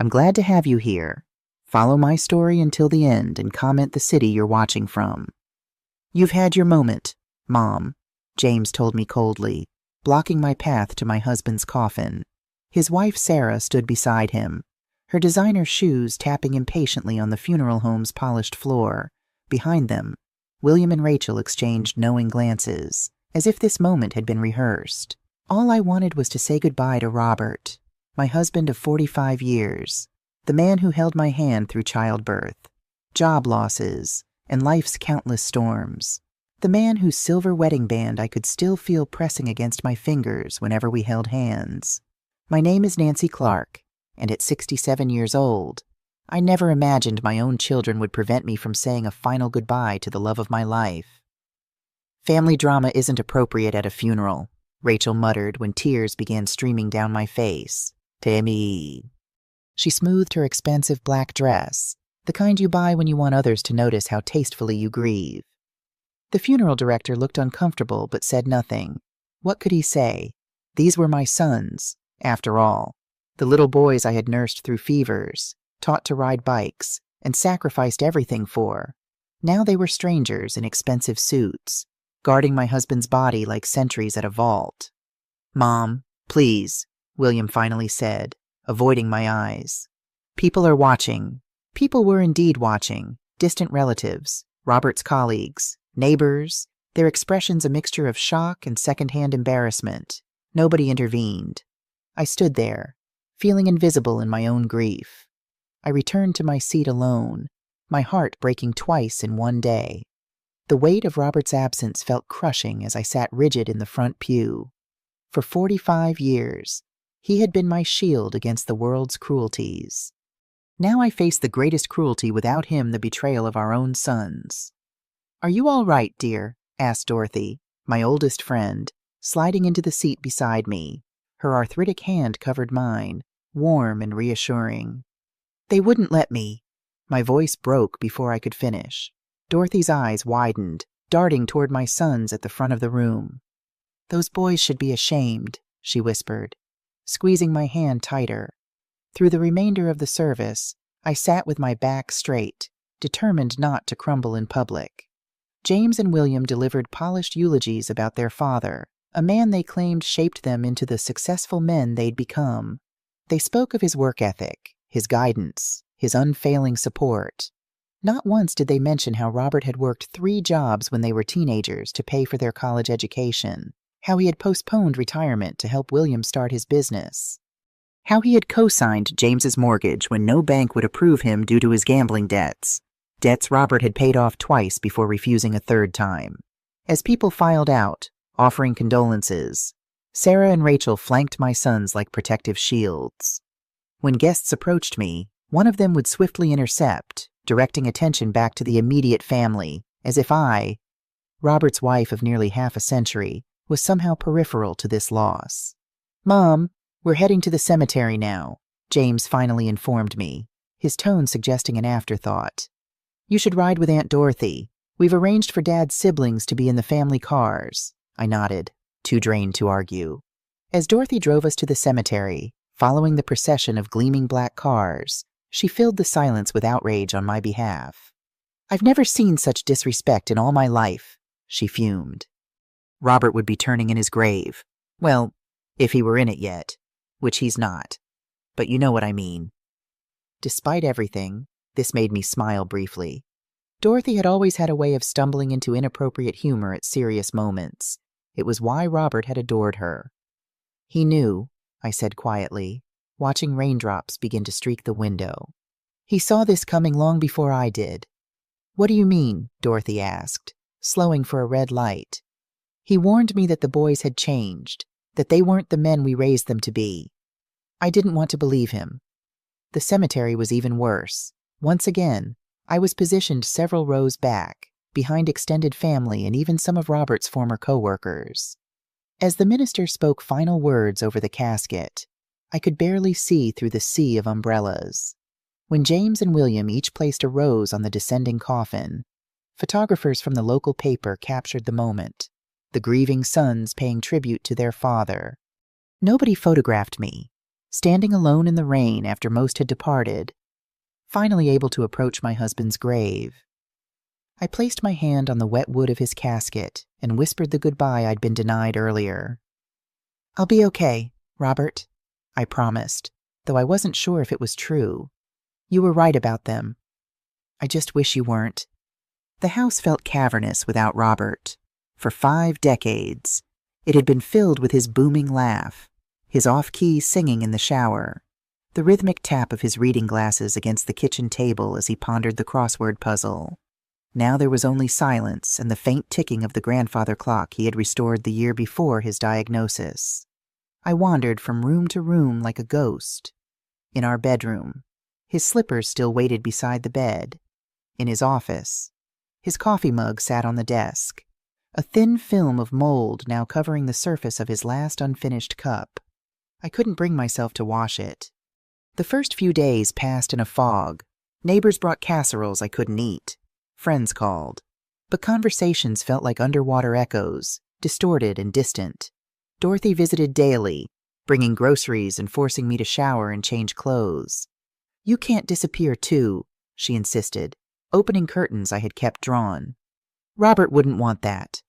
I'm glad to have you here. Follow my story until the end and comment the city you're watching from. You've had your moment, Mom, James told me coldly, blocking my path to my husband's coffin. His wife Sarah stood beside him, her designer shoes tapping impatiently on the funeral home's polished floor. Behind them, William and Rachel exchanged knowing glances, as if this moment had been rehearsed. All I wanted was to say goodbye to Robert, my husband of 45 years, the man who held my hand through childbirth, job losses, and life's countless storms, the man whose silver wedding band I could still feel pressing against my fingers whenever we held hands. My name is Nancy Clark, and at 67 years old, I never imagined my own children would prevent me from saying a final goodbye to the love of my life. Family drama isn't appropriate at a funeral, Rachel muttered when tears began streaming down my face. Tammy. She smoothed her expensive black dress, the kind you buy when you want others to notice how tastefully you grieve. The funeral director looked uncomfortable but said nothing. What could he say? These were my sons, after all, the little boys I had nursed through fevers, taught to ride bikes, and sacrificed everything for. Now they were strangers in expensive suits, guarding my husband's body like sentries at a vault. Mom, please, William finally said, avoiding my eyes. People are watching. People were indeed watching, distant relatives, Robert's colleagues, neighbors, their expressions a mixture of shock and second-hand embarrassment. Nobody intervened. I stood there, feeling invisible in my own grief. I returned to my seat alone, my heart breaking twice in one day. The weight of Robert's absence felt crushing as I sat rigid in the front pew. For 45 years, he had been my shield against the world's cruelties. Now I faced the greatest cruelty without him, the betrayal of our own sons. Are you all right, dear? Asked Dorothy, my oldest friend, sliding into the seat beside me. Her arthritic hand covered mine, warm and reassuring. They wouldn't let me. My voice broke before I could finish. Dorothy's eyes widened, darting toward my sons at the front of the room. Those boys should be ashamed, she whispered, squeezing my hand tighter. Through the remainder of the service, I sat with my back straight, determined not to crumble in public. James and William delivered polished eulogies about their father, a man they claimed shaped them into the successful men they'd become. They spoke of his work ethic, his guidance, his unfailing support. Not once did they mention how Robert had worked 3 jobs when they were teenagers to pay for their college education, how he had postponed retirement to help William start his business, how he had co-signed James's mortgage when no bank would approve him due to his gambling debts, debts Robert had paid off twice before refusing a 3rd time. As people filed out, offering condolences, Sarah and Rachel flanked my sons like protective shields. When guests approached me, one of them would swiftly intercept, directing attention back to the immediate family, as if I, Robert's wife of nearly half a century, was somehow peripheral to this loss. Mom, we're heading to the cemetery now, James finally informed me, his tone suggesting an afterthought. You should ride with Aunt Dorothy. We've arranged for Dad's siblings to be in the family cars. I nodded, too drained to argue. As Dorothy drove us to the cemetery, following the procession of gleaming black cars, she filled the silence with outrage on my behalf. I've never seen such disrespect in all my life, she fumed. Robert would be turning in his grave. Well, if he were in it yet, which he's not. But you know what I mean. Despite everything, this made me smile briefly. Dorothy had always had a way of stumbling into inappropriate humor at serious moments. It was why Robert had adored her. He knew, I said quietly, watching raindrops begin to streak the window. He saw this coming long before I did. What do you mean? Dorothy asked, slowing for a red light. He warned me that the boys had changed, that they weren't the men we raised them to be. I didn't want to believe him. The cemetery was even worse. Once again, I was positioned several rows back, behind extended family and even some of Robert's former co-workers. As the minister spoke final words over the casket, I could barely see through the sea of umbrellas. When James and William each placed a rose on the descending coffin, photographers from the local paper captured the moment, the grieving sons paying tribute to their father. Nobody photographed me. standing alone in the rain after most had departed, finally able to approach my husband's grave. I placed my hand on the wet wood of his casket and whispered the goodbye I'd been denied earlier. "I'll be okay, Robert," I promised, though I wasn't sure if it was true. "You were right about them. I just wish you weren't." The house felt cavernous without Robert. For 5 decades, it had been filled with his booming laugh, his off-key singing in the shower, the rhythmic tap of his reading glasses against the kitchen table as he pondered the crossword puzzle. Now there was only silence and the faint ticking of the grandfather clock he had restored the year before his diagnosis. I wandered from room to room like a ghost. In our bedroom, his slippers still waited beside the bed. In his office, his coffee mug sat on the desk, a thin film of mold now covering the surface of his last unfinished cup. I couldn't bring myself to wash it. The first few days passed in a fog. Neighbors brought casseroles I couldn't eat. Friends called. But conversations felt like underwater echoes, distorted and distant. Dorothy visited daily, bringing groceries and forcing me to shower and change clothes. "You can't disappear too," she insisted, opening curtains I had kept drawn. Robert wouldn't want that.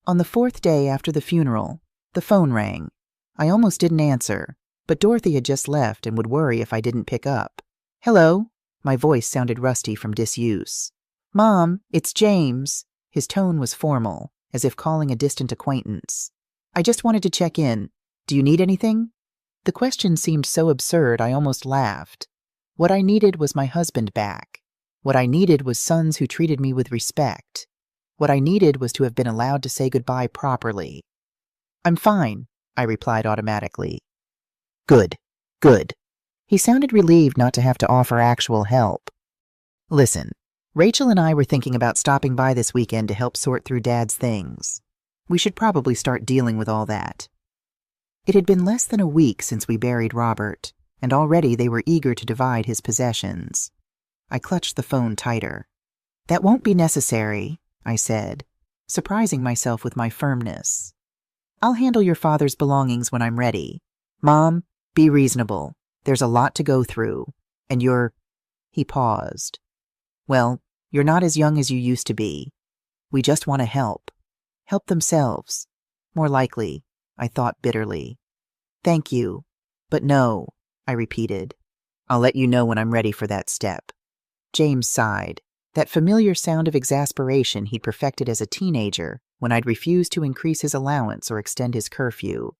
On the 4th day after the funeral, the phone rang. I almost didn't answer, but Dorothy had just left and would worry if I didn't pick up. "Hello?" My voice sounded rusty from disuse. "Mom, it's James." His tone was formal, as if calling a distant acquaintance. "I just wanted to check in. Do you need anything?" The question seemed so absurd I almost laughed. What I needed was my husband back. What I needed was sons who treated me with respect. What I needed was to have been allowed to say goodbye properly. "I'm fine," I replied automatically. Good. He sounded relieved not to have to offer actual help. "Listen, Rachel and I were thinking about stopping by this weekend to help sort through Dad's things. We should probably start dealing with all that." It had been less than a week since we buried Robert, and already they were eager to divide his possessions. I clutched the phone tighter. "That won't be necessary," I said, surprising myself with my firmness. "I'll handle your father's belongings when I'm ready. Mom, be reasonable. There's a lot to go through, and you're—" He paused. "Well, you're not as young as you used to be. We just want to help. Help themselves. More likely," I thought bitterly. "Thank you. But no," I repeated. "I'll let you know when I'm ready for that step." James sighed, that familiar sound of exasperation he'd perfected as a teenager when I'd refused to increase his allowance or extend his curfew.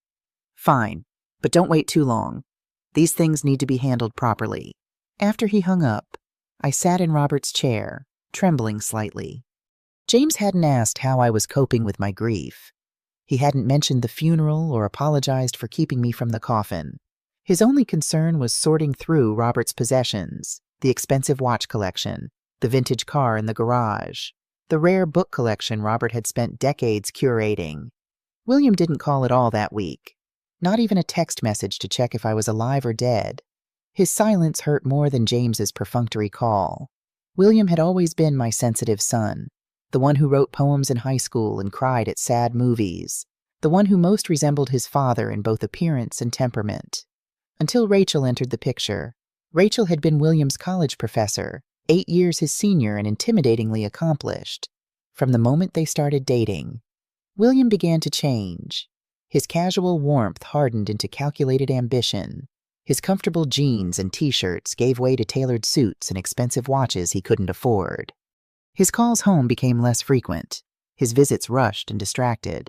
"Fine, but don't wait too long. These things need to be handled properly." After he hung up, I sat in Robert's chair, trembling slightly. James hadn't asked how I was coping with my grief. He hadn't mentioned the funeral or apologized for keeping me from the coffin. His only concern was sorting through Robert's possessions, the expensive watch collection, the vintage car in the garage, the rare book collection Robert had spent decades curating. William didn't call at all that week, not even a text message to check if I was alive or dead. His silence hurt more than James's perfunctory call. William had always been my sensitive son, the one who wrote poems in high school and cried at sad movies, the one who most resembled his father in both appearance and temperament. Until Rachel entered the picture. Rachel had been William's college professor, 8 years his senior and intimidatingly accomplished. From the moment they started dating, William began to change. His casual warmth hardened into calculated ambition. His comfortable jeans and t-shirts gave way to tailored suits and expensive watches he couldn't afford. His calls home became less frequent. His visits rushed and distracted.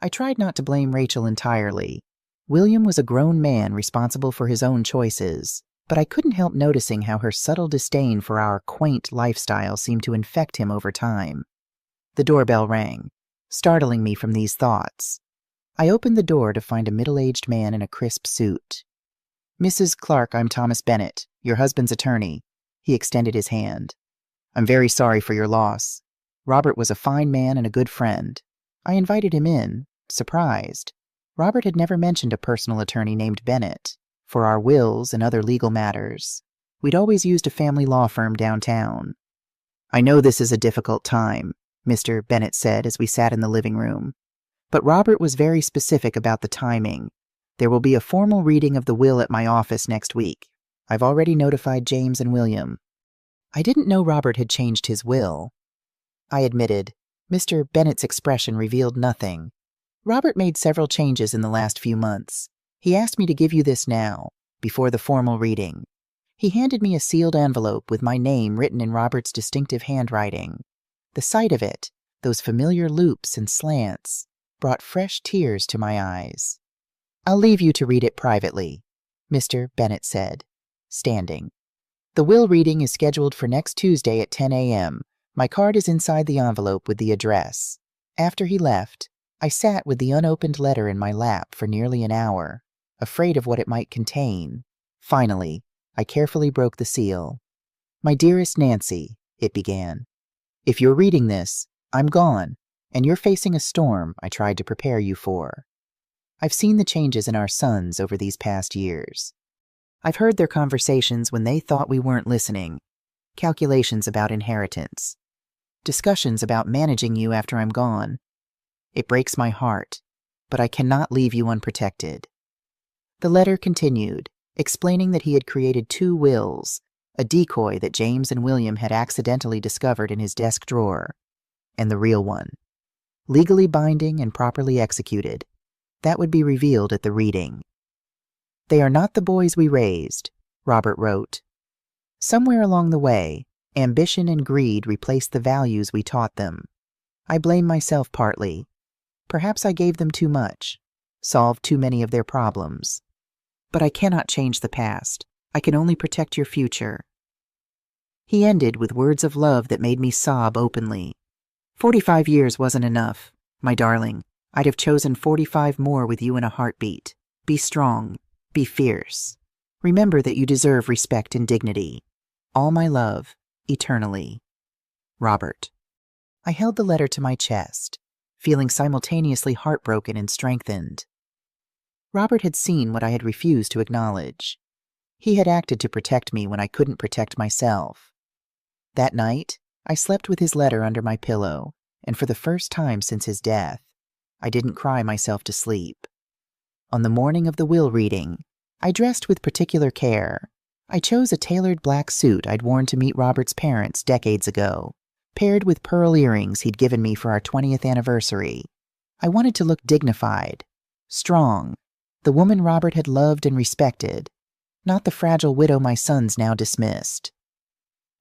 I tried not to blame Rachel entirely. William was a grown man responsible for his own choices, but I couldn't help noticing how her subtle disdain for our quaint lifestyle seemed to infect him over time. The doorbell rang, startling me from these thoughts. I opened the door to find a middle-aged man in a crisp suit. "Mrs. Clark, I'm Thomas Bennett, your husband's attorney." He extended his hand. "I'm very sorry for your loss. Robert was a fine man and a good friend." I invited him in, surprised. Robert had never mentioned a personal attorney named Bennett, for our wills and other legal matters. We'd always used a family law firm downtown. "I know this is a difficult time," Mr. Bennett said as we sat in the living room. But Robert was very specific about the timing. There will be a formal reading of the will at my office next week. I've already notified James and William. I didn't know Robert had changed his will. I admitted. Mr. Bennett's expression revealed nothing. Robert made several changes in the last few months. He asked me to give you this now, before the formal reading. He handed me a sealed envelope with my name written in Robert's distinctive handwriting. The sight of it, those familiar loops and slants, brought fresh tears to my eyes. I'll leave you to read it privately, Mr. Bennett said, standing. The will reading is scheduled for next Tuesday at 10 a.m. My card is inside the envelope with the address. After he left, I sat with the unopened letter in my lap for nearly an hour, afraid of what it might contain. Finally, I carefully broke the seal. My dearest Nancy, it began. If you're reading this, I'm gone, and you're facing a storm I tried to prepare you for. I've seen the changes in our sons over these past years. I've heard their conversations when they thought we weren't listening, calculations about inheritance, discussions about managing you after I'm gone. It breaks my heart, but I cannot leave you unprotected. The letter continued, explaining that he had created 2 wills, a decoy that James and William had accidentally discovered in his desk drawer, and the real one. Legally binding and properly executed, that would be revealed at the reading. They are not the boys we raised, Robert wrote. Somewhere along the way, ambition and greed replaced the values we taught them. I blame myself partly. Perhaps I gave them too much, solved too many of their problems. But I cannot change the past. I can only protect your future. He ended with words of love that made me sob openly. 45 years wasn't enough, my darling. I'd have chosen 45 more with you in a heartbeat. Be strong. Be fierce. Remember that you deserve respect and dignity. All my love, eternally. Robert. I held the letter to my chest, feeling simultaneously heartbroken and strengthened. Robert had seen what I had refused to acknowledge. He had acted to protect me when I couldn't protect myself. That night, I slept with his letter under my pillow, and for the first time since his death, I didn't cry myself to sleep. On the morning of the will reading, I dressed with particular care. I chose a tailored black suit I'd worn to meet Robert's parents decades ago, paired with pearl earrings he'd given me for our 20th anniversary. I wanted to look dignified, strong, the woman Robert had loved and respected, not the fragile widow my sons now dismissed.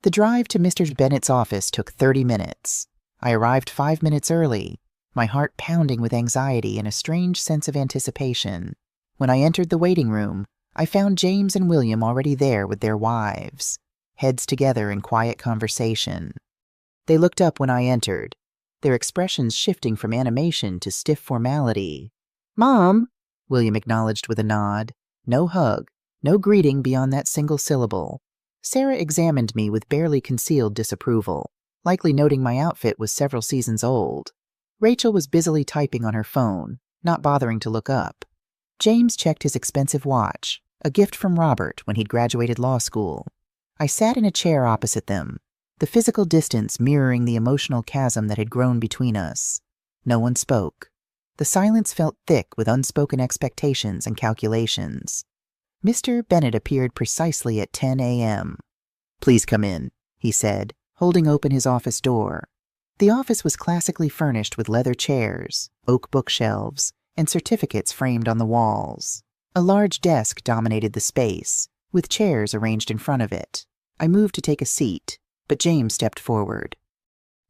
The drive to Mr. Bennett's office took 30 minutes. I arrived 5 minutes early, my heart pounding with anxiety and a strange sense of anticipation. When I entered the waiting room, I found James and William already there with their wives, heads together in quiet conversation. They looked up when I entered, their expressions shifting from animation to stiff formality. "Mom," William acknowledged with a nod. No hug, no greeting beyond that single syllable. Sarah examined me with barely concealed disapproval, likely noting my outfit was several seasons old. Rachel was busily typing on her phone, not bothering to look up. James checked his expensive watch, a gift from Robert when he'd graduated law school. I sat in a chair opposite them, the physical distance mirroring the emotional chasm that had grown between us. No one spoke. The silence felt thick with unspoken expectations and calculations. Mr. Bennet appeared precisely at 10 a.m. "Please come in," he said, holding open his office door. The office was classically furnished with leather chairs, oak bookshelves, and certificates framed on the walls. A large desk dominated the space, with chairs arranged in front of it. I moved to take a seat, but James stepped forward.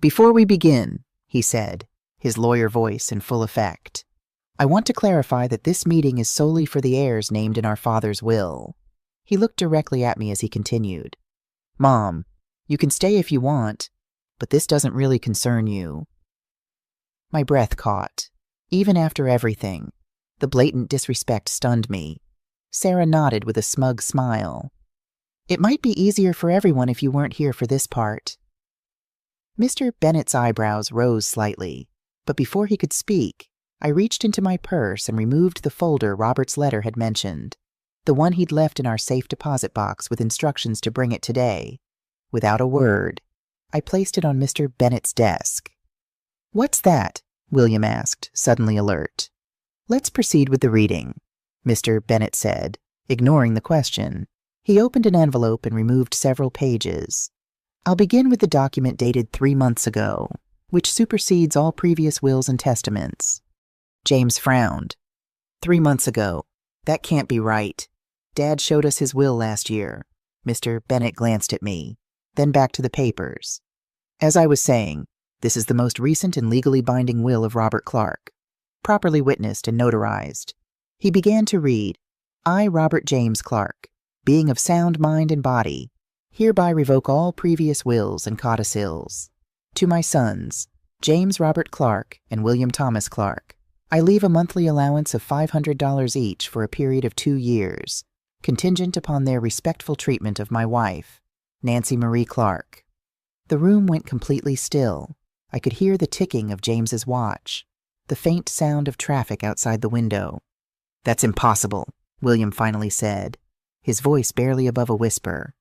"Before we begin," he said, his lawyer voice in full effect, "I want to clarify that this meeting is solely for the heirs named in our father's will." He looked directly at me as he continued. "Mom, you can stay if you want, but this doesn't really concern you." My breath caught. Even after everything, the blatant disrespect stunned me. Sarah nodded with a smug smile. "It might be easier for everyone if you weren't here for this part." Mr. Bennett's eyebrows rose slightly, but before he could speak, I reached into my purse and removed the folder Robert's letter had mentioned, the one he'd left in our safe deposit box with instructions to bring it today. Without a word, I placed it on Mr. Bennett's desk. "What's that?" William asked, suddenly alert. "Let's proceed with the reading." Mr. Bennet said, ignoring the question. He opened an envelope and removed several pages. I'll begin with the document dated 3 months ago, which supersedes all previous wills and testaments. James frowned. 3 months ago. That can't be right. Dad showed us his will last year. Mr. Bennet glanced at me, then back to the papers. As I was saying, this is the most recent and legally binding will of Robert Clark, properly witnessed and notarized. He began to read, I, Robert James Clark, being of sound mind and body, hereby revoke all previous wills and codicils. To my sons, James Robert Clark and William Thomas Clark, I leave a monthly allowance of $500 each for a period of 2 years, contingent upon their respectful treatment of my wife, Nancy Marie Clark. The room went completely still. I could hear the ticking of James's watch, the faint sound of traffic outside the window. That's impossible, William finally said, his voice barely above a whisper.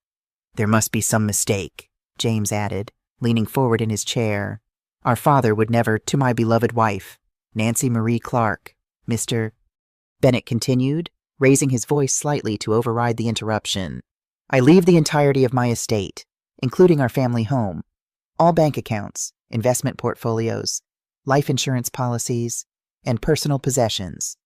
There must be some mistake, James added, leaning forward in his chair. Our father would never, to my beloved wife, Nancy Marie Clark, Mr. Bennet continued, raising his voice slightly to override the interruption. I leave the entirety of my estate, including our family home, all bank accounts, investment portfolios, life insurance policies, and personal possessions.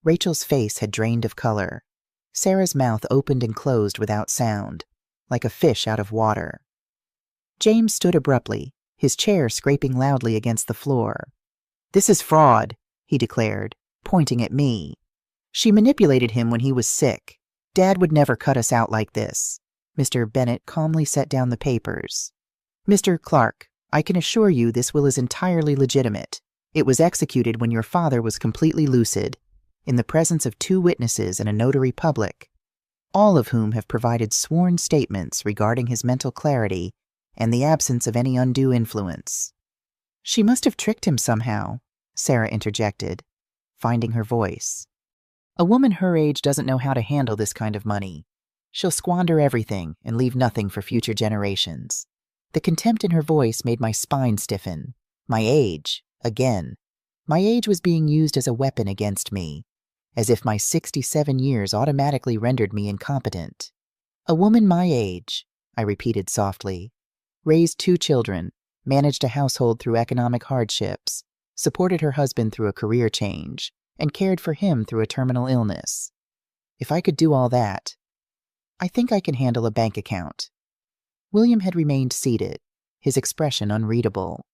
Rachel's face had drained of color. Sarah's mouth opened and closed without sound, like a fish out of water. James stood abruptly, his chair scraping loudly against the floor. This is fraud, he declared, pointing at me. She manipulated him when he was sick. Dad would never cut us out like this. Mr. Bennet calmly set down the papers. Mr. Clark, I can assure you this will is entirely legitimate. It was executed when your father was completely lucid, in the presence of 2 witnesses and a notary public, all of whom have provided sworn statements regarding his mental clarity and the absence of any undue influence. She must have tricked him somehow, Sarah interjected, finding her voice. A woman her age doesn't know how to handle this kind of money. She'll squander everything and leave nothing for future generations. The contempt in her voice made my spine stiffen. My age, again. My age was being used as a weapon against me, as if my 67 years automatically rendered me incompetent. A woman my age, I repeated softly, raised 2 children, managed a household through economic hardships, supported her husband through a career change, and cared for him through a terminal illness. If I could do all that, I think I can handle a bank account. William had remained seated, his expression unreadable.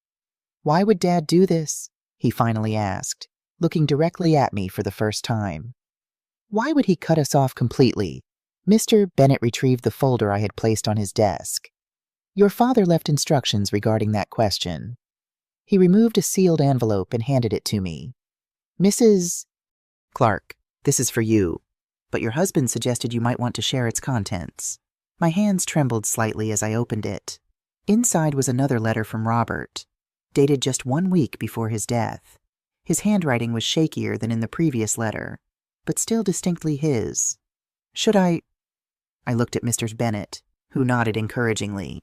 Why would Dad do this? He finally asked, looking directly at me for the first time. Why would he cut us off completely? Mr. Bennet retrieved the folder I had placed on his desk. Your father left instructions regarding that question. He removed a sealed envelope and handed it to me. Mrs. Clark, this is for you, but your husband suggested you might want to share its contents. My hands trembled slightly as I opened it. Inside was another letter from Robert, dated just 1 week before his death. His handwriting was shakier than in the previous letter, but still distinctly his. Should I looked at Mr. Bennet, who nodded encouragingly.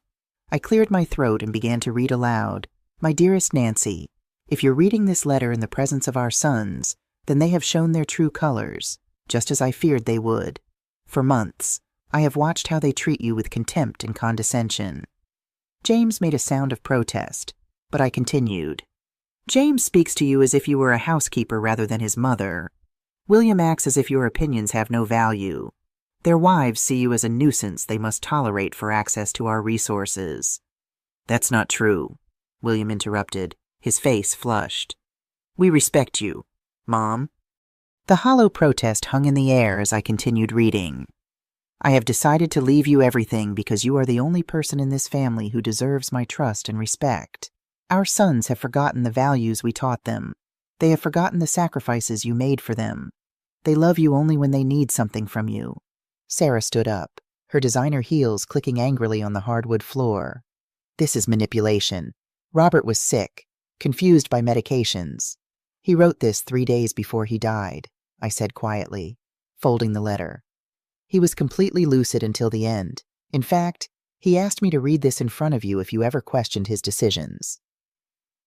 I cleared my throat and began to read aloud. My dearest Nancy, if you're reading this letter in the presence of our sons, then they have shown their true colors, just as I feared they would. For months, I have watched how they treat you with contempt and condescension. James made a sound of protest, but I continued. James speaks to you as if you were a housekeeper rather than his mother. William acts as if your opinions have no value. Their wives see you as a nuisance they must tolerate for access to our resources. That's not true, William interrupted, his face flushed. We respect you, Mom. The hollow protest hung in the air as I continued reading. I have decided to leave you everything because you are the only person in this family who deserves my trust and respect. Our sons have forgotten the values we taught them. They have forgotten the sacrifices you made for them. They love you only when they need something from you. Sarah stood up, her designer heels clicking angrily on the hardwood floor. This is manipulation. Robert was sick, confused by medications. He wrote this 3 days before he died, I said quietly, folding the letter. He was completely lucid until the end. In fact, he asked me to read this in front of you if you ever questioned his decisions.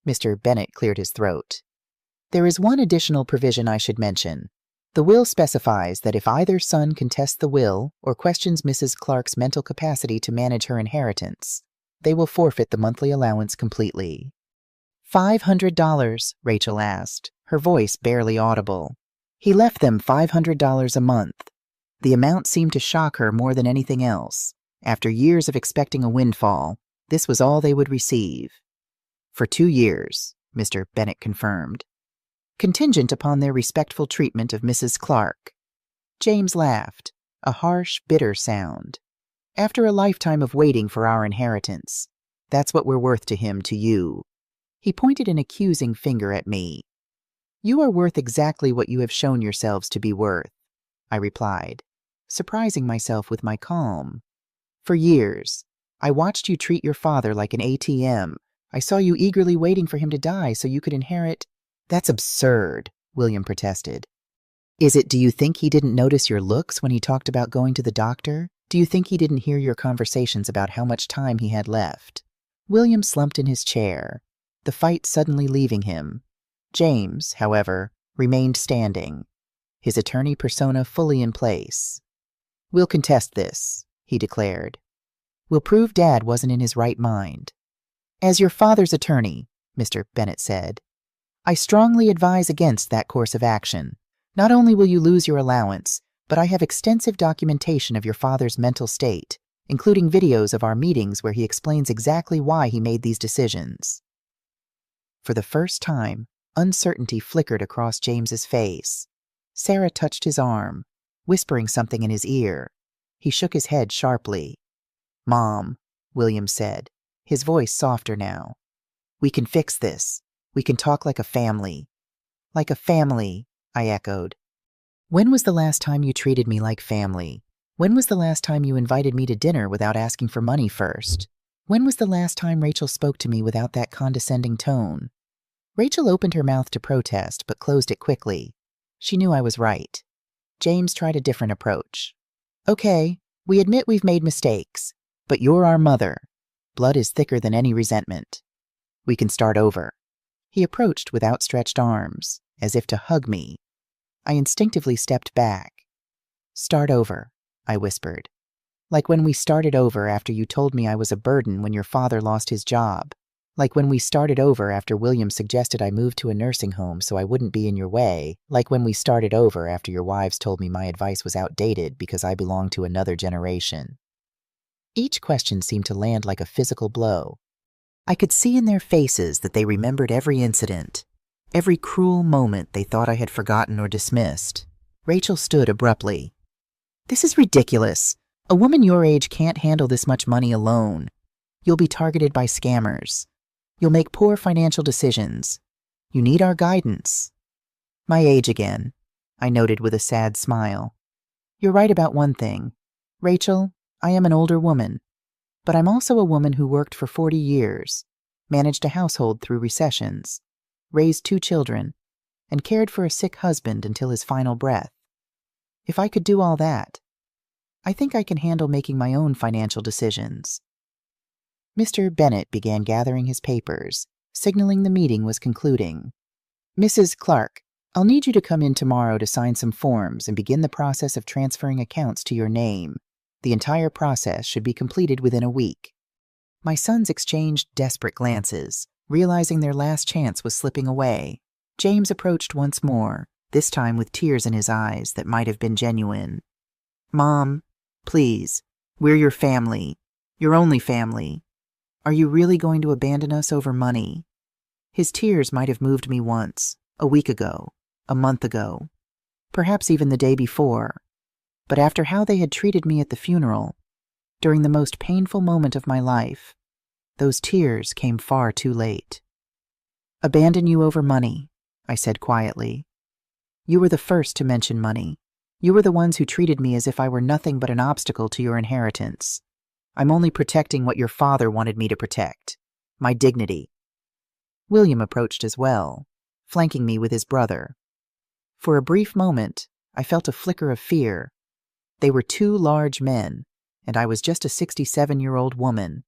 Mr. Bennet cleared his throat. There is one additional provision I should mention. The will specifies that if either son contests the will or questions Mrs. Clark's mental capacity to manage her inheritance, they will forfeit the monthly allowance completely. $500, Rachel asked, her voice barely audible. He left them $500 a month. The amount seemed to shock her more than anything else. After years of expecting a windfall, this was all they would receive. For 2 years, Mr. Bennet confirmed, contingent upon their respectful treatment of Mrs. Clark. James laughed, a harsh, bitter sound. After a lifetime of waiting for our inheritance, that's what we're worth to him, to you. He pointed an accusing finger at me. You are worth exactly what you have shown yourselves to be worth, I replied, surprising myself with my calm. For years, I watched you treat your father like an ATM. I saw you eagerly waiting for him to die so you could inherit. That's absurd, William protested. Is it, do you think he didn't notice your looks when he talked about going to the doctor? Do you think he didn't hear your conversations about how much time he had left? William slumped in his chair, the fight suddenly leaving him. James, however, remained standing, his attorney persona fully in place. We'll contest this, he declared. We'll prove Dad wasn't in his right mind. As your father's attorney, Mr. Bennet said, I strongly advise against that course of action. Not only will you lose your allowance, but I have extensive documentation of your father's mental state, including videos of our meetings where he explains exactly why he made these decisions. For the first time, uncertainty flickered across James's face. Sarah touched his arm, whispering something in his ear. He shook his head sharply. Mom, William said, his voice softer now. We can fix this. We can talk like a family. Like a family, I echoed. When was the last time you treated me like family? When was the last time you invited me to dinner without asking for money first? When was the last time Rachel spoke to me without that condescending tone? Rachel opened her mouth to protest, but closed it quickly. She knew I was right. James tried a different approach. Okay, we admit we've made mistakes, but you're our mother. Blood is thicker than any resentment. We can start over. He approached with outstretched arms, as if to hug me. I instinctively stepped back. Start over, I whispered. Like when we started over after you told me I was a burden when your father lost his job. Like when we started over after William suggested I move to a nursing home so I wouldn't be in your way. Like when we started over after your wives told me my advice was outdated because I belonged to another generation. Each question seemed to land like a physical blow. I could see in their faces that they remembered every incident, every cruel moment they thought I had forgotten or dismissed. Rachel stood abruptly. This is ridiculous. A woman your age can't handle this much money alone. You'll be targeted by scammers. You'll make poor financial decisions. You need our guidance. My age again, I noted with a sad smile. You're right about one thing. Rachel, I am an older woman, but I'm also a woman who worked for 40 years, managed a household through recessions, raised 2 children, and cared for a sick husband until his final breath. If I could do all that, I think I can handle making my own financial decisions. Mr. Bennet began gathering his papers, signaling the meeting was concluding. Mrs. Clark, I'll need you to come in tomorrow to sign some forms and begin the process of transferring accounts to your name. The entire process should be completed within a week. My sons exchanged desperate glances, realizing their last chance was slipping away. James approached once more, this time with tears in his eyes that might have been genuine. Mom, please, we're your family, your only family. Are you really going to abandon us over money? His tears might have moved me once, a week ago, a month ago, perhaps even the day before. But after how they had treated me at the funeral, during the most painful moment of my life, those tears came far too late. Abandon you over money, I said quietly. You were the first to mention money. You were the ones who treated me as if I were nothing but an obstacle to your inheritance. I'm only protecting what your father wanted me to protect, my dignity. William approached as well, flanking me with his brother. For a brief moment, I felt a flicker of fear. They were 2 large men, and I was just a 67-year-old woman.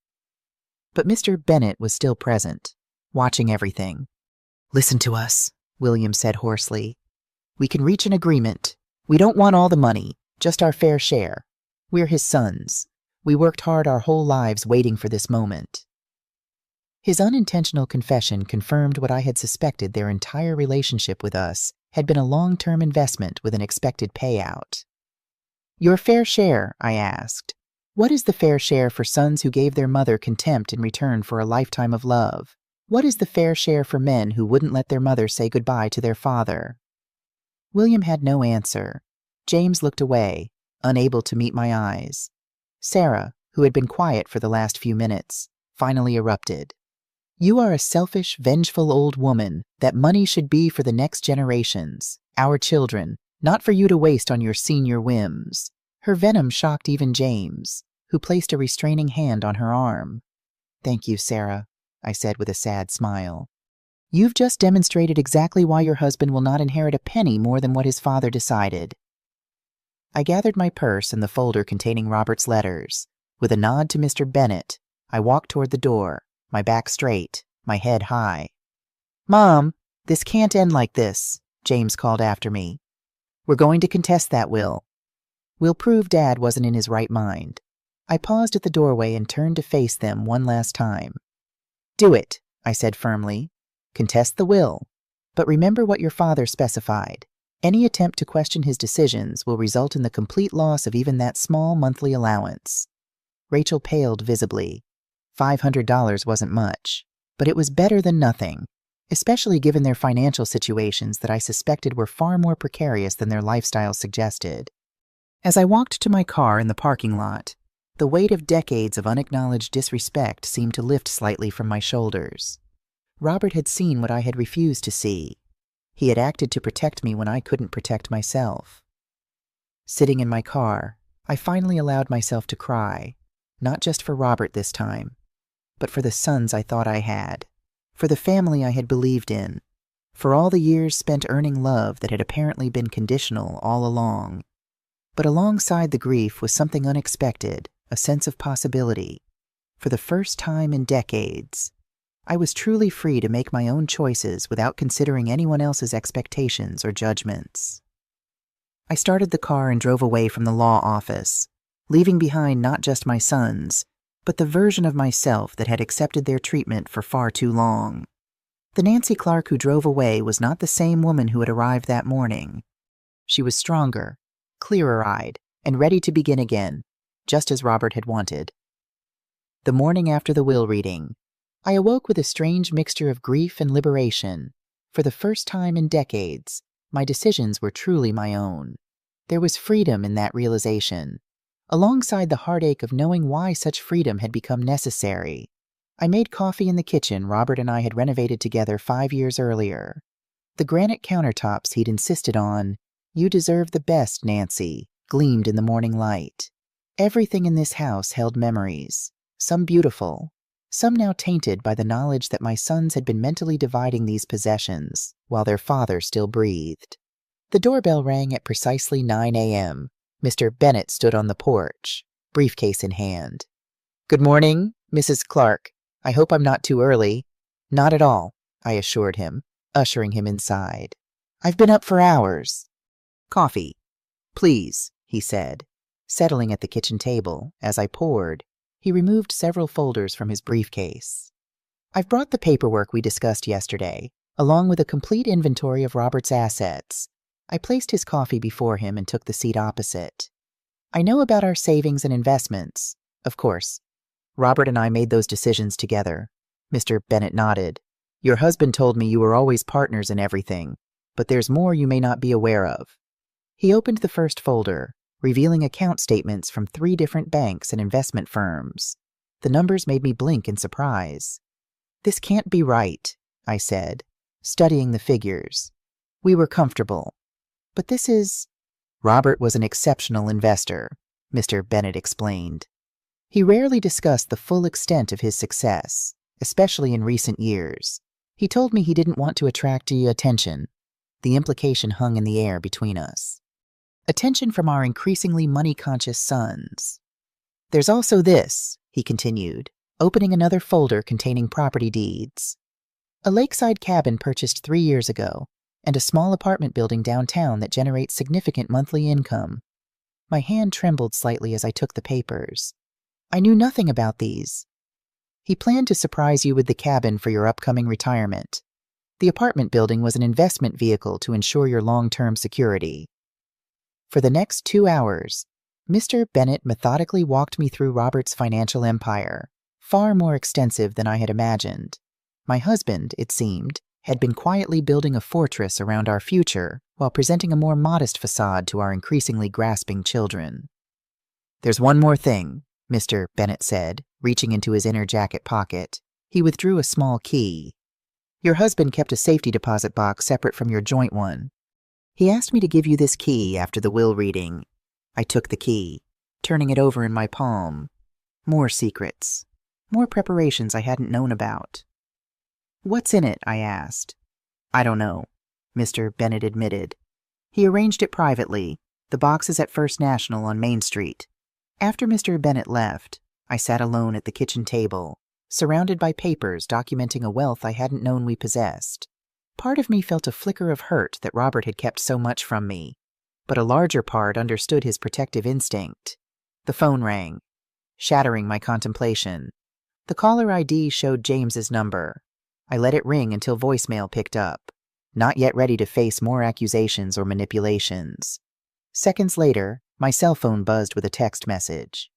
But Mr. Bennet was still present, watching everything. Listen to us, William said hoarsely. We can reach an agreement. We don't want all the money, just our fair share. We're his sons. We worked hard our whole lives waiting for this moment." His unintentional confession confirmed what I had suspected. Their entire relationship with us had been a long-term investment with an expected payout. "Your fair share," I asked. "What is the fair share for sons who gave their mother contempt in return for a lifetime of love? What is the fair share for men who wouldn't let their mother say goodbye to their father?" William had no answer. James looked away, unable to meet my eyes. Sarah, who had been quiet for the last few minutes, finally erupted. "You are a selfish, vengeful old woman. That money should be for the next generations, our children, not for you to waste on your senior whims." Her venom shocked even James, who placed a restraining hand on her arm. "Thank you, Sarah," I said with a sad smile. "You've just demonstrated exactly why your husband will not inherit a penny more than what his father decided." I gathered my purse and the folder containing Robert's letters. With a nod to Mr. Bennet, I walked toward the door, my back straight, my head high. "Mom, this can't end like this," James called after me. "We're going to contest that will. We'll prove Dad wasn't in his right mind." I paused at the doorway and turned to face them one last time. "Do it," I said firmly. "Contest the will. But remember what your father specified. Any attempt to question his decisions will result in the complete loss of even that small monthly allowance." Rachel paled visibly. $500 wasn't much, but it was better than nothing, especially given their financial situations that I suspected were far more precarious than their lifestyle suggested. As I walked to my car in the parking lot, the weight of decades of unacknowledged disrespect seemed to lift slightly from my shoulders. Robert had seen what I had refused to see. He had acted to protect me when I couldn't protect myself. Sitting in my car, I finally allowed myself to cry, not just for Robert this time, but for the sons I thought I had, for the family I had believed in, for all the years spent earning love that had apparently been conditional all along. But alongside the grief was something unexpected, a sense of possibility. For the first time in decades, I was truly free to make my own choices without considering anyone else's expectations or judgments. I started the car and drove away from the law office, leaving behind not just my sons, but the version of myself that had accepted their treatment for far too long. The Nancy Clark who drove away was not the same woman who had arrived that morning. She was stronger, clearer-eyed, and ready to begin again, just as Robert had wanted. The morning after the will reading, I awoke with a strange mixture of grief and liberation. For the first time in decades, my decisions were truly my own. There was freedom in that realization, alongside the heartache of knowing why such freedom had become necessary. I made coffee in the kitchen Robert and I had renovated together 5 years earlier. The granite countertops he'd insisted on, "You deserve the best, Nancy," gleamed in the morning light. Everything in this house held memories, some beautiful, some now tainted by the knowledge that my sons had been mentally dividing these possessions while their father still breathed. The doorbell rang at precisely 9 a.m. Mr. Bennet stood on the porch, briefcase in hand. "Good morning, Mrs. Clark. I hope I'm not too early." "Not at all," I assured him, ushering him inside. "I've been up for hours." "Coffee, please," he said, settling at the kitchen table. As I poured, he removed several folders from his briefcase. "I've brought the paperwork we discussed yesterday, along with a complete inventory of Robert's assets." I placed his coffee before him and took the seat opposite. "I know about our savings and investments. Of course, Robert and I made those decisions together." Mr. Bennet nodded. "Your husband told me you were always partners in everything, but there's more you may not be aware of." He opened the first folder, revealing account statements from 3 different banks and investment firms. The numbers made me blink in surprise. "This can't be right," I said, studying the figures. We were comfortable. "But this is—" "Robert was an exceptional investor," Mr. Bennet explained. "He rarely discussed the full extent of his success, especially in recent years. He told me he didn't want to attract attention." The implication hung in the air between us. "Attention from our increasingly money-conscious sons. There's also this," he continued, opening another folder containing property deeds. "A lakeside cabin purchased 3 years ago. and a small apartment building downtown that generates significant monthly income. My hand trembled slightly as I took the papers. I knew nothing about these. He planned to surprise you with the cabin for your upcoming retirement. The apartment building was an investment vehicle to ensure your long-term security. For the next 2 hours, Mr. Bennett methodically walked me through Robert's financial empire, far more extensive than I had imagined. My husband, it seemed, had been quietly building a fortress around our future while presenting a more modest facade to our increasingly grasping children. "There's one more thing," Mr. Bennett said, reaching into his inner jacket pocket. He withdrew a small key. "Your husband kept a safety deposit box separate from your joint one. He asked me to give you this key after the will reading." I took the key, turning it over in my palm. More secrets. More preparations I hadn't known about. "What's in it?" I asked. "I don't know," Mr. Bennett admitted. He arranged it privately. The box is at First National on Main Street. After Mr. Bennett left, I sat alone at the kitchen table, surrounded by papers documenting a wealth I hadn't known we possessed. Part of me felt a flicker of hurt that Robert had kept so much from me, but a larger part understood his protective instinct. The phone rang, shattering my contemplation. The caller ID showed James's number. I let it ring until voicemail picked up, not yet ready to face more accusations or manipulations. Seconds later, my cell phone buzzed with a text message.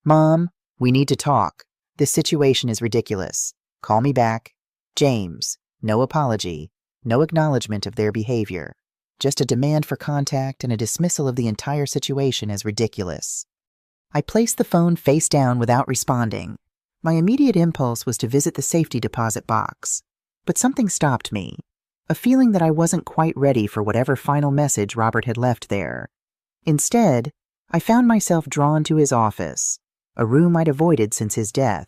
"Mom, we need to talk. This situation is ridiculous. Call me back. James." No apology, no acknowledgement of their behavior. Just a demand for contact and a dismissal of the entire situation as ridiculous. I placed the phone face down without responding. My immediate impulse was to visit the safety deposit box, but something stopped me, a feeling that I wasn't quite ready for whatever final message Robert had left there. Instead, I found myself drawn to his office, a room I'd avoided since his death.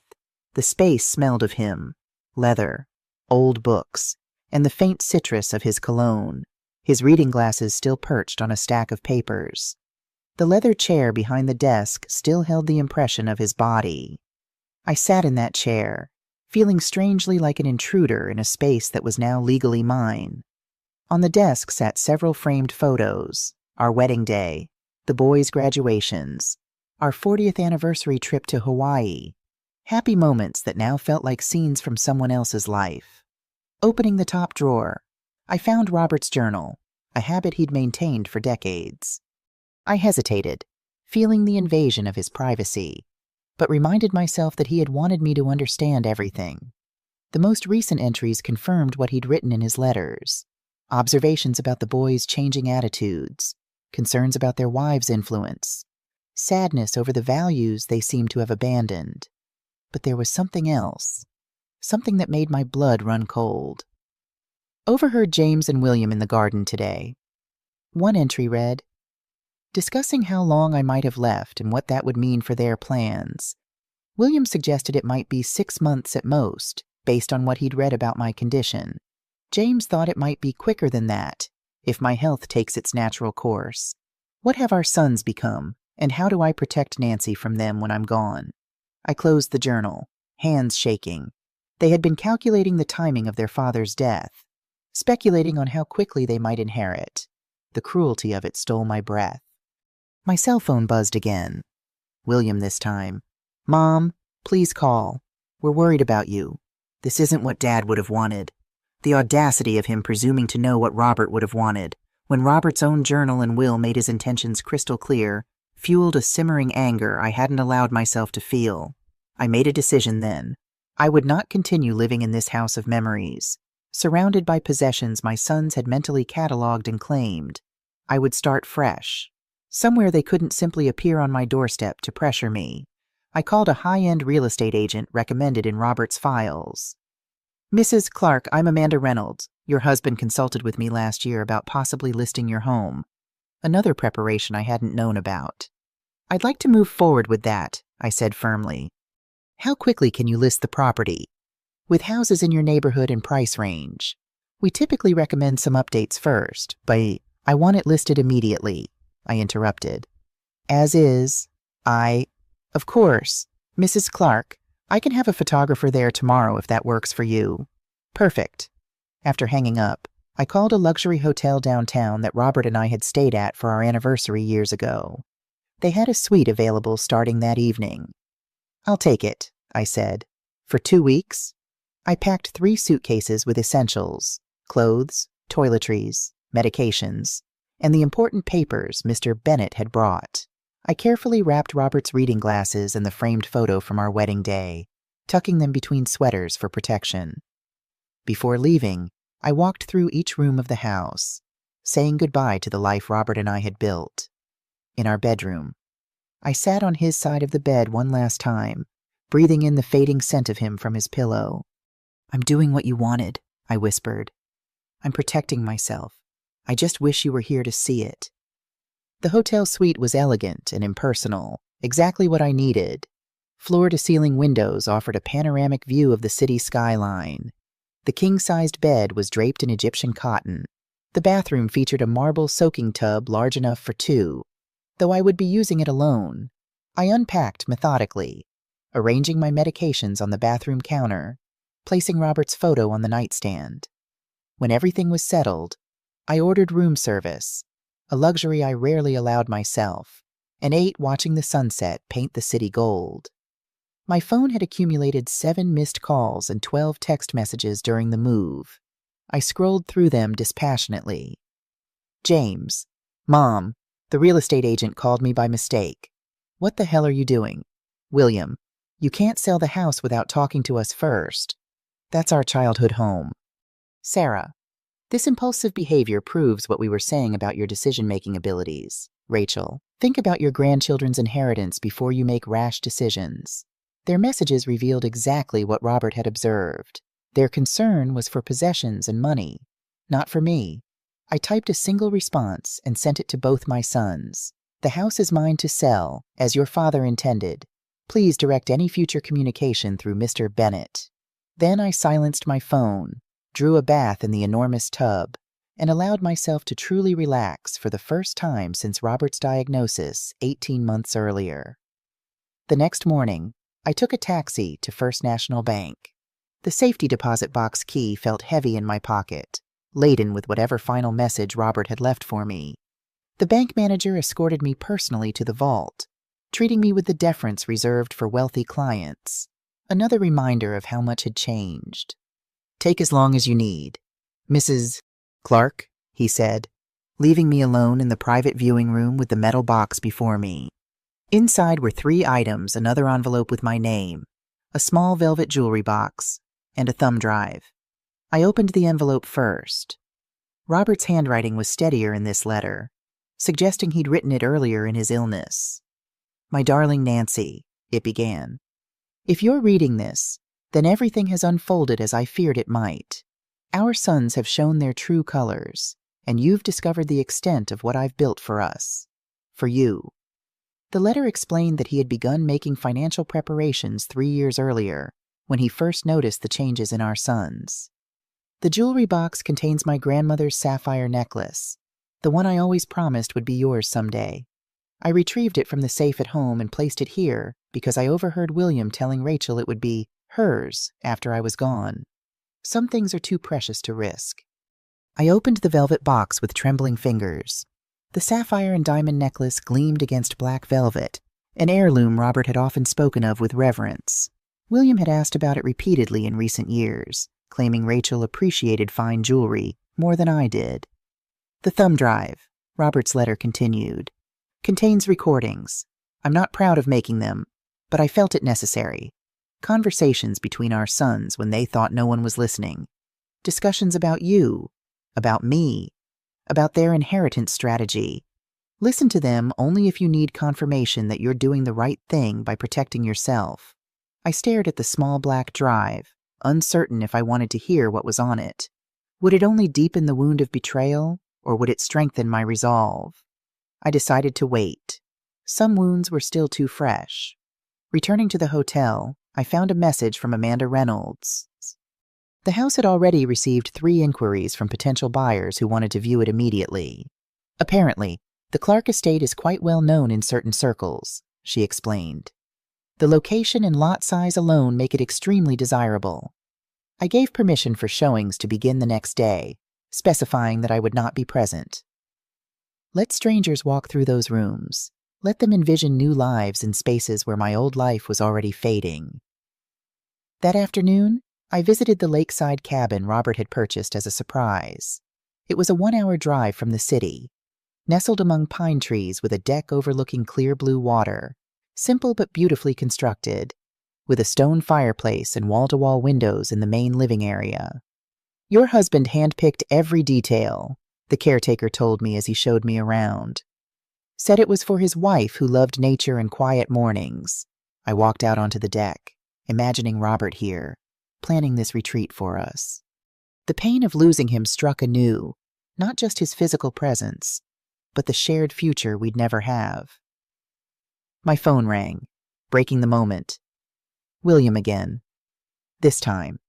The space smelled of him, leather, old books, and the faint citrus of his cologne, his reading glasses still perched on a stack of papers. The leather chair behind the desk still held the impression of his body. I sat in that chair, feeling strangely like an intruder in a space that was now legally mine. On the desk sat several framed photos: our wedding day, the boys' graduations, our 40th anniversary trip to Hawaii, happy moments that now felt like scenes from someone else's life. Opening the top drawer, I found Robert's journal, a habit he'd maintained for decades. I hesitated, feeling the invasion of his privacy, but reminded myself that he had wanted me to understand everything. The most recent entries confirmed what he'd written in his letters: observations about the boys' changing attitudes, concerns about their wives' influence, sadness over the values they seemed to have abandoned. But there was something else, something that made my blood run cold. Overheard James and William in the garden today. One entry read, discussing how long I might have left and what that would mean for their plans. William suggested it might be 6 months at most, based on what he'd read about my condition. James thought it might be quicker than that, if my health takes its natural course. What have our sons become, and how do I protect Nancy from them when I'm gone? I closed the journal, hands shaking. They had been calculating the timing of their father's death, speculating on how quickly they might inherit. The cruelty of it stole my breath. My cell phone buzzed again. William this time. "Mom, please call. We're worried about you. This isn't what Dad would have wanted." The audacity of him presuming to know what Robert would have wanted, when Robert's own journal and will made his intentions crystal clear, fueled a simmering anger I hadn't allowed myself to feel. I made a decision then. I would not continue living in this house of memories, surrounded by possessions my sons had mentally cataloged and claimed. I would start fresh. Somewhere they couldn't simply appear on my doorstep to pressure me. I called a high-end real estate agent recommended in Robert's files. "Mrs. Clark, I'm Amanda Reynolds. Your husband consulted with me last year about possibly listing your home." Another preparation I hadn't known about. "I'd like to move forward with that," I said firmly. "How quickly can you list the property?" "With houses in your neighborhood and price range. We typically recommend some updates first, but I want it listed immediately," I interrupted. "As is, Of course. Mrs. Clark, I can have a photographer there tomorrow if that works for you." "Perfect." After hanging up, I called a luxury hotel downtown that Robert and I had stayed at for our anniversary years ago. They had a suite available starting that evening. "I'll take it," I said. "For 2 weeks?" I packed 3 suitcases with essentials, clothes, toiletries, medications, and the important papers Mr. Bennett had brought. I carefully wrapped Robert's reading glasses and the framed photo from our wedding day, tucking them between sweaters for protection. Before leaving, I walked through each room of the house, saying goodbye to the life Robert and I had built. In our bedroom, I sat on his side of the bed one last time, breathing in the fading scent of him from his pillow. "I'm doing what you wanted," I whispered. "I'm protecting myself. I just wish you were here to see it." The hotel suite was elegant and impersonal, exactly what I needed. Floor-to-ceiling windows offered a panoramic view of the city skyline. The king-sized bed was draped in Egyptian cotton. The bathroom featured a marble soaking tub large enough for 2, though I would be using it alone. I unpacked methodically, arranging my medications on the bathroom counter, placing Robert's photo on the nightstand. When everything was settled, I ordered room service, a luxury I rarely allowed myself, and ate watching the sunset paint the city gold. My phone had accumulated 7 missed calls and 12 text messages during the move. I scrolled through them dispassionately. "James, Mom, the real estate agent called me by mistake. What the hell are you doing? William, you can't sell the house without talking to us first. That's our childhood home. Sarah, this impulsive behavior proves what we were saying about your decision-making abilities. Rachel, think about your grandchildren's inheritance before you make rash decisions." Their messages revealed exactly what Robert had observed. Their concern was for possessions and money, not for me. I typed a single response and sent it to both my sons. "The house is mine to sell, as your father intended. Please direct any future communication through Mr. Bennett." Then I silenced my phone, drew a bath in the enormous tub, and allowed myself to truly relax for the first time since Robert's diagnosis 18 months earlier. The next morning, I took a taxi to First National Bank. The safety deposit box key felt heavy in my pocket, laden with whatever final message Robert had left for me. The bank manager escorted me personally to the vault, treating me with the deference reserved for wealthy clients. Another reminder of how much had changed. "Take as long as you need. Mrs. Clark," he said, leaving me alone in the private viewing room with the metal box before me. Inside were 3 items, another envelope with my name, a small velvet jewelry box, and a thumb drive. I opened the envelope first. Robert's handwriting was steadier in this letter, suggesting he'd written it earlier in his illness. "My darling Nancy," it began. "If you're reading this, then everything has unfolded as I feared it might. Our sons have shown their true colors, and you've discovered the extent of what I've built for us. For you." The letter explained that he had begun making financial preparations 3 years earlier, when he first noticed the changes in our sons. "The jewelry box contains my grandmother's sapphire necklace, the one I always promised would be yours someday. I retrieved it from the safe at home and placed it here because I overheard William telling Rachel it would be hers after I was gone. Some things are too precious to risk." I opened the velvet box with trembling fingers. The sapphire and diamond necklace gleamed against black velvet, an heirloom Robert had often spoken of with reverence. William had asked about it repeatedly in recent years, claiming Rachel appreciated fine jewelry more than I did. "The thumb drive," Robert's letter continued, "contains recordings. I'm not proud of making them, but I felt it necessary. Conversations between our sons when they thought no one was listening. Discussions about you, about me, about their inheritance strategy. Listen to them only if you need confirmation that you're doing the right thing by protecting yourself." I stared at the small black drive, uncertain if I wanted to hear what was on it. Would it only deepen the wound of betrayal, or would it strengthen my resolve? I decided to wait. Some wounds were still too fresh. Returning to the hotel, I found a message from Amanda Reynolds. The house had already received 3 inquiries from potential buyers who wanted to view it immediately. "Apparently, the Clark estate is quite well known in certain circles," she explained. "The location and lot size alone make it extremely desirable." I gave permission for showings to begin the next day, specifying that I would not be present. Let strangers walk through those rooms. Let them envision new lives in spaces where my old life was already fading. That afternoon, I visited the lakeside cabin Robert had purchased as a surprise. It was a 1-hour drive from the city, nestled among pine trees with a deck overlooking clear blue water, simple but beautifully constructed, with a stone fireplace and wall-to-wall windows in the main living area. Your husband handpicked every detail, the caretaker told me as he showed me around. Said it was for his wife who loved nature and quiet mornings. I walked out onto the deck, imagining Robert here, planning this retreat for us. The pain of losing him struck anew, not just his physical presence, but the shared future we'd never have. My phone rang, breaking the moment. William again. This time,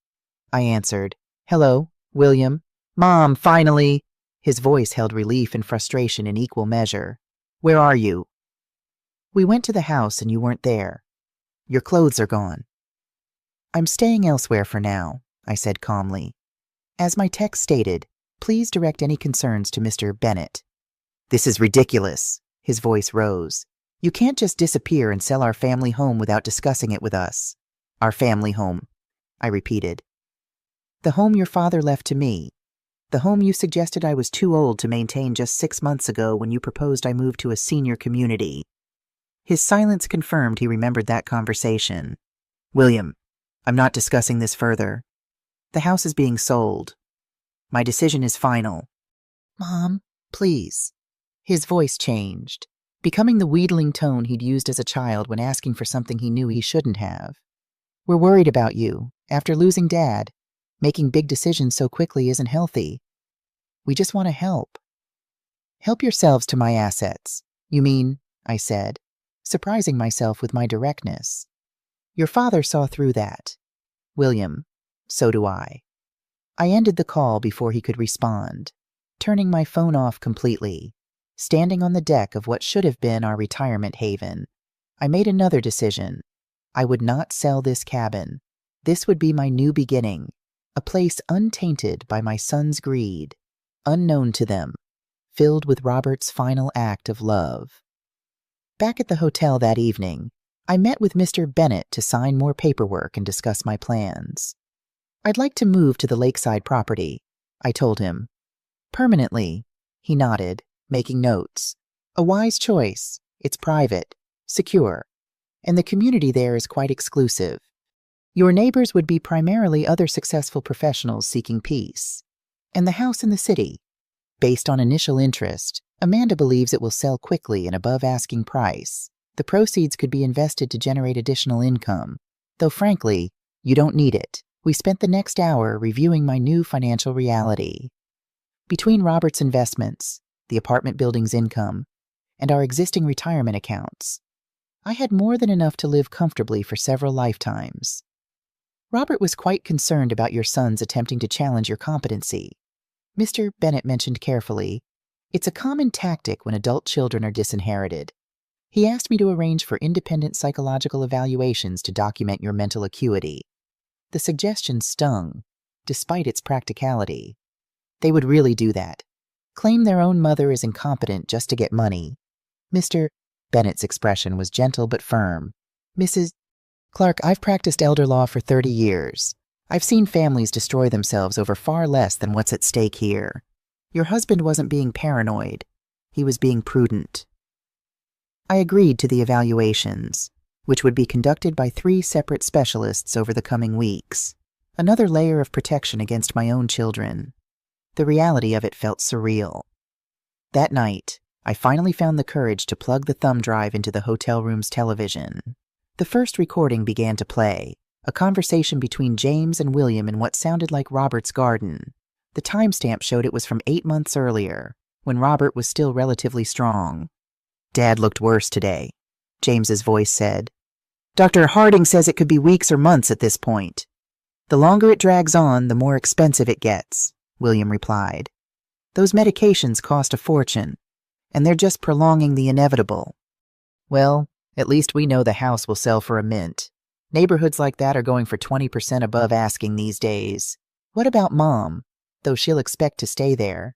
I answered. Hello, William. Mom, finally! His voice held relief and frustration in equal measure. Where are you? We went to the house and you weren't there. Your clothes are gone. I'm staying elsewhere for now, I said calmly. As my text stated, please direct any concerns to Mr. Bennett. This is ridiculous. His voice rose. You can't just disappear and sell our family home without discussing it with us. Our family home, I repeated. The home your father left to me. The home you suggested I was too old to maintain just 6 months ago when you proposed I move to a senior community. His silence confirmed he remembered that conversation. William, I'm not discussing this further. The house is being sold. My decision is final. Mom, please. His voice changed, becoming the wheedling tone he'd used as a child when asking for something he knew he shouldn't have. We're worried about you. After losing Dad, making big decisions so quickly isn't healthy. We just want to help. Help yourselves to my assets. You mean, I said, surprising myself with my directness. Your father saw through that. William, so do I. I ended the call before he could respond, turning my phone off completely. Standing on the deck of what should have been our retirement haven, I made another decision. I would not sell this cabin. This would be my new beginning, a place untainted by my son's greed, unknown to them, filled with Robert's final act of love. Back at the hotel that evening, I met with Mr. Bennett to sign more paperwork and discuss my plans. I'd like to move to the lakeside property, I told him. Permanently, he nodded, making notes. A wise choice. It's private, secure, and the community there is quite exclusive. Your neighbors would be primarily other successful professionals seeking peace. And the house in the city. Based on initial interest, Amanda believes it will sell quickly and above asking price. The proceeds could be invested to generate additional income. Though frankly, you don't need it. We spent the next hour reviewing my new financial reality. Between Robert's investments, the apartment building's income, and our existing retirement accounts, I had more than enough to live comfortably for several lifetimes. Robert was quite concerned about your sons attempting to challenge your competency. Mr. Bennett mentioned carefully, it's a common tactic when adult children are disinherited. He asked me to arrange for independent psychological evaluations to document your mental acuity. The suggestion stung, despite its practicality. They would really do that. Claim their own mother is incompetent just to get money. Mr. Bennett's expression was gentle but firm. Mrs. Clark, I've practiced elder law for 30 years. I've seen families destroy themselves over far less than what's at stake here. Your husband wasn't being paranoid. He was being prudent. I agreed to the evaluations, which would be conducted by 3 separate specialists over the coming weeks. Another layer of protection against my own children. The reality of it felt surreal. That night, I finally found the courage to plug the thumb drive into the hotel room's television. The first recording began to play, a conversation between James and William in what sounded like Robert's garden. The timestamp showed it was from 8 months earlier, when Robert was still relatively strong. Dad looked worse today, James's voice said. Dr. Harding says it could be weeks or months at this point. The longer it drags on, the more expensive it gets, William replied. Those medications cost a fortune, and they're just prolonging the inevitable. Well, at least we know the house will sell for a mint. Neighborhoods like that are going for 20% above asking these days. What about Mom? though she'll expect to stay there.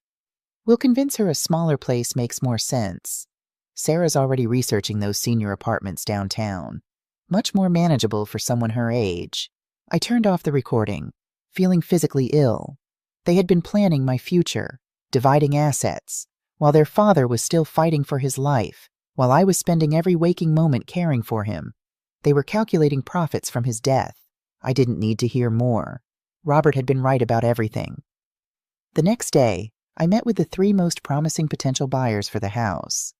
We'll convince her a smaller place makes more sense. Sarah's already researching those senior apartments downtown. Much more manageable for someone her age. I turned off the recording, feeling physically ill. They had been planning my future, dividing assets, while their father was still fighting for his life, while I was spending every waking moment caring for him. They were calculating profits from his death. I didn't need to hear more. Robert had been right about everything. The next day, I met with the 3 most promising potential buyers for the house.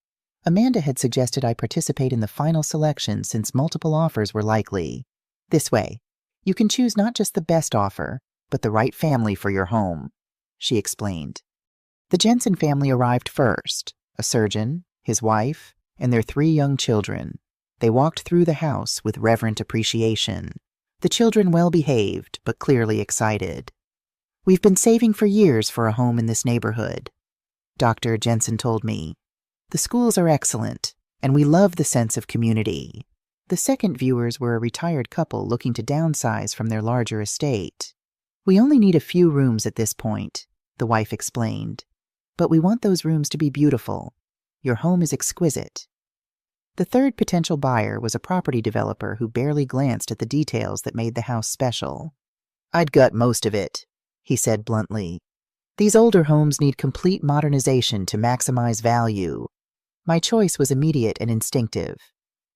Amanda had suggested I participate in the final selection since multiple offers were likely. This way, you can choose not just the best offer, but the right family for your home, she explained. The Jensen family arrived first, a surgeon, his wife, and their 3 young children. They walked through the house with reverent appreciation. The children well behaved, but clearly excited. We've been saving for years for a home in this neighborhood, Dr. Jensen told me. The schools are excellent, and we love the sense of community. The second viewers were a retired couple looking to downsize from their larger estate. We only need a few rooms at this point, the wife explained. But we want those rooms to be beautiful. Your home is exquisite. The third potential buyer was a property developer who barely glanced at the details that made the house special. I'd gut most of it, he said bluntly. These older homes need complete modernization to maximize value. My choice was immediate and instinctive.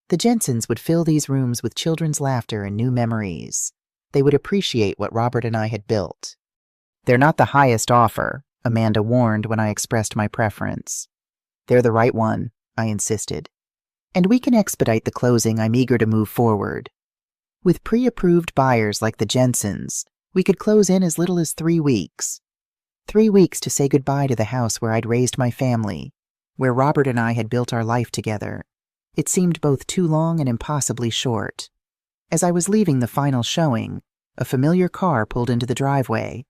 The Jensens would fill these rooms with children's laughter and new memories. They would appreciate what Robert and I had built. They're not the highest offer, Amanda warned when I expressed my preference. They're the right one, I insisted. And we can expedite the closing. I'm eager to move forward. With pre-approved buyers like the Jensens, we could close in as little as 3 weeks. 3 weeks to say goodbye to the house where I'd raised my family, where Robert and I had built our life together. It seemed both too long and impossibly short. As I was leaving the final showing, a familiar car pulled into the driveway.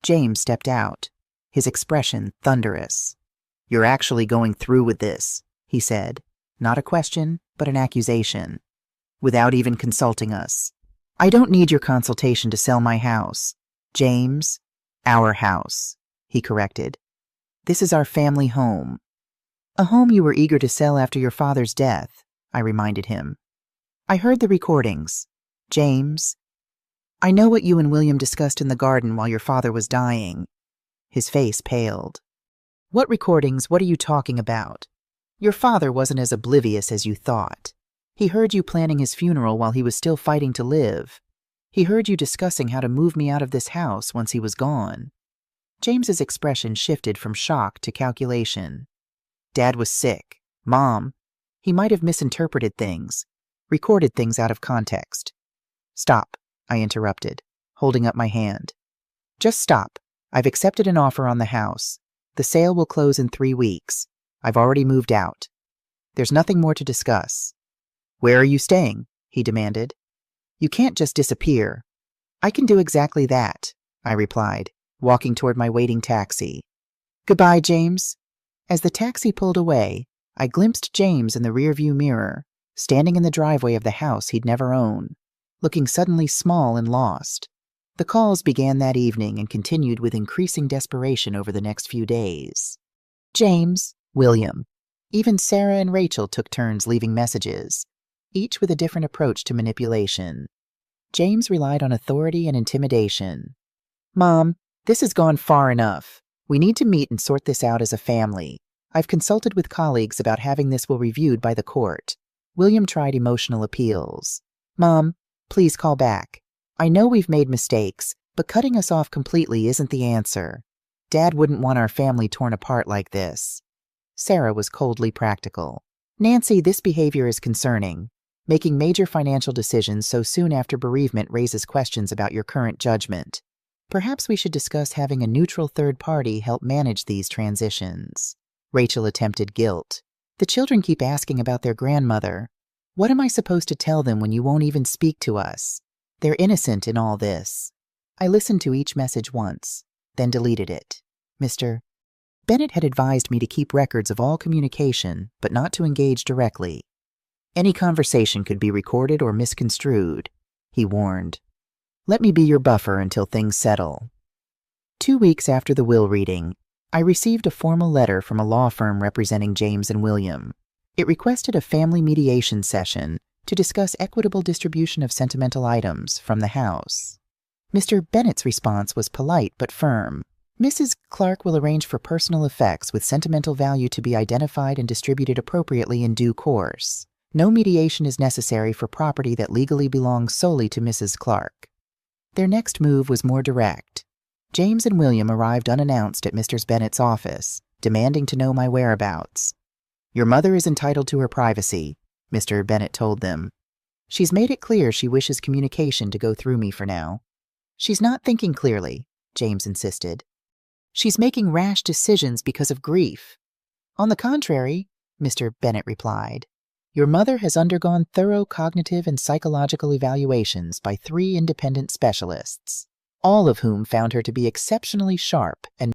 James stepped out, his expression thunderous. You're actually going through with this, he said. Not a question, but an accusation. Without even consulting us. I don't need your consultation to sell my house. James, our house, he corrected. This is our family home. A home you were eager to sell after your father's death, I reminded him. I heard the recordings. James, I know what you and William discussed in the garden while your father was dying. His face paled. What recordings? What are you talking about? Your father wasn't as oblivious as you thought. He heard you planning his funeral while he was still fighting to live. He heard you discussing how to move me out of this house once he was gone. James's expression shifted from shock to calculation. Dad was sick. Mom. He might have misinterpreted things, recorded things out of context. Stop, I interrupted, holding up my hand. Just stop. I've accepted an offer on the house. The sale will close in 3 weeks. I've already moved out. There's nothing more to discuss. Where are you staying? He demanded. You can't just disappear. I can do exactly that, I replied, walking toward my waiting taxi. Goodbye, James. As the taxi pulled away, I glimpsed James in the rearview mirror, standing in the driveway of the house he'd never owned, looking suddenly small and lost. The calls began that evening and continued with increasing desperation over the next few days. James, William. Even Sarah and Rachel took turns leaving messages, each with a different approach to manipulation. James relied on authority and intimidation. Mom, this has gone far enough. We need to meet and sort this out as a family. I've consulted with colleagues about having this will reviewed by the court. William tried emotional appeals. Mom, please call back. I know we've made mistakes, but cutting us off completely isn't the answer. Dad wouldn't want our family torn apart like this. Sarah was coldly practical. Nancy, this behavior is concerning. Making major financial decisions so soon after bereavement raises questions about your current judgment. Perhaps we should discuss having a neutral third party help manage these transitions. Rachel attempted guilt. The children keep asking about their grandmother. What am I supposed to tell them when you won't even speak to us? They're innocent in all this. I listened to each message once, then deleted it. Mr. Bennett had advised me to keep records of all communication, but not to engage directly. Any conversation could be recorded or misconstrued, he warned. Let me be your buffer until things settle. 2 weeks after the will reading, I received a formal letter from a law firm representing James and William. It requested a family mediation session to discuss equitable distribution of sentimental items from the house. Mr. Bennett's response was polite but firm. Mrs. Clark will arrange for personal effects with sentimental value to be identified and distributed appropriately in due course. No mediation is necessary for property that legally belongs solely to Mrs. Clark. Their next move was more direct. James and William arrived unannounced at Mr. Bennett's office, demanding to know my whereabouts. "Your mother is entitled to her privacy," Mr. Bennett told them. "She's made it clear she wishes communication to go through me for now." "She's not thinking clearly," James insisted. "She's making rash decisions because of grief." "On the contrary," Mr. Bennett replied, "your mother has undergone thorough cognitive and psychological evaluations by 3 independent specialists, all of whom found her to be exceptionally sharp and